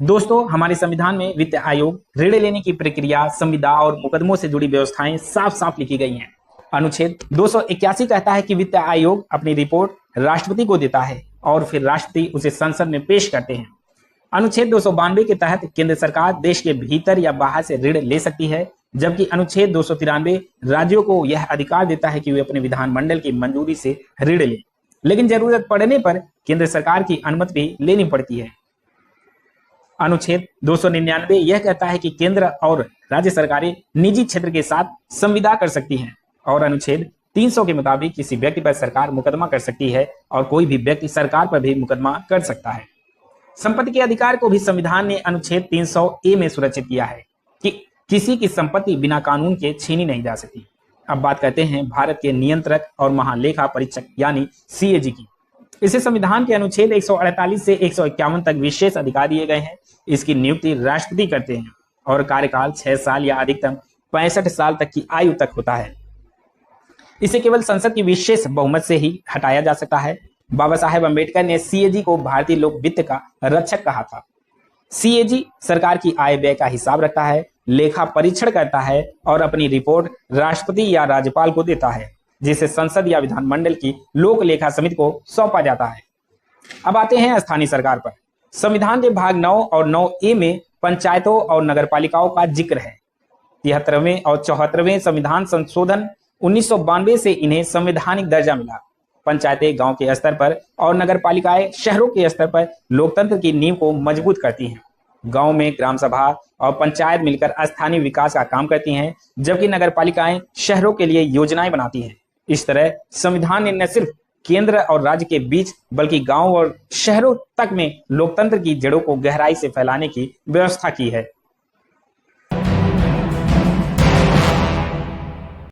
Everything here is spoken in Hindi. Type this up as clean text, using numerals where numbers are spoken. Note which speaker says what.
Speaker 1: दोस्तों, हमारे संविधान में वित्त आयोग, ऋण लेने की प्रक्रिया, संविदा और मुकदमों से जुड़ी व्यवस्थाएं साफ साफ लिखी गई हैं। अनुच्छेद 281 कहता है कि वित्त आयोग अपनी रिपोर्ट राष्ट्रपति को देता है और फिर राष्ट्रपति उसे संसद में पेश करते हैं। अनुच्छेद 292 के तहत केंद्र सरकार देश के भीतर या बाहर से ऋण ले सकती है, जबकि अनुच्छेद 293 राज्यों को यह अधिकार देता है कि वे अपने विधानमंडल की मंजूरी से ऋण लें, लेकिन जरूरत पड़ने पर केंद्र सरकार की अनुमति भी लेनी पड़ती है। अनुच्छेद 299 यह कहता है कि केंद्र और राज्य सरकारें निजी क्षेत्र के साथ संविदा कर सकती हैं, और अनुच्छेद 300 के मुताबिक किसी व्यक्ति पर सरकार मुकदमा कर सकती है और कोई भी व्यक्ति सरकार पर भी मुकदमा कर सकता है। संपत्ति के अधिकार को भी संविधान ने अनुच्छेद 300 में सुरक्षित किया है कि किसी की संपत्ति बिना कानून के छीनी नहीं जा सकती। अब बात करते हैं भारत के नियंत्रक और महालेखा परीक्षक यानी सीएजी की। इसे संविधान के अनुच्छेद 148 से 151 तक विशेष अधिकार दिए गए हैं। इसकी नियुक्ति राष्ट्रपति करते हैं और कार्यकाल 6 साल या अधिकतम 65 साल तक की आयु तक होता है। इसे केवल संसद की विशेष बहुमत से ही हटाया जा सकता है। बाबा साहेब अम्बेडकर ने सीएजी को भारतीय लोक वित्त का रक्षक कहा था। सीएजी सरकार की आय व्यय का हिसाब रखता है, लेखा परीक्षण करता है और अपनी रिपोर्ट राष्ट्रपति या राज्यपाल को देता है, जिसे संसद या विधानमंडल की लोक लेखा समिति को सौंपा जाता है। अब आते हैं स्थानीय सरकार पर। संविधान के भाग 9 और 9A में पंचायतों और नगरपालिकाओं का जिक्र है। 73वें और 74वें संविधान संशोधन 1992 से इन्हें संवैधानिक दर्जा मिला। पंचायतें गांव के स्तर पर और नगरपालिकाएं शहरों के स्तर पर लोकतंत्र की नींव को मजबूत करती हैं। गांव में ग्राम सभा और पंचायत मिलकर स्थानीय विकास का काम करती हैं, जबकि नगरपालिकाएं शहरों के लिए योजनाएं बनाती हैं। इस तरह संविधान ने न सिर्फ केंद्र और राज्य के बीच बल्कि गांव और शहरों तक में लोकतंत्र की जड़ों को गहराई से फैलाने की व्यवस्था की है।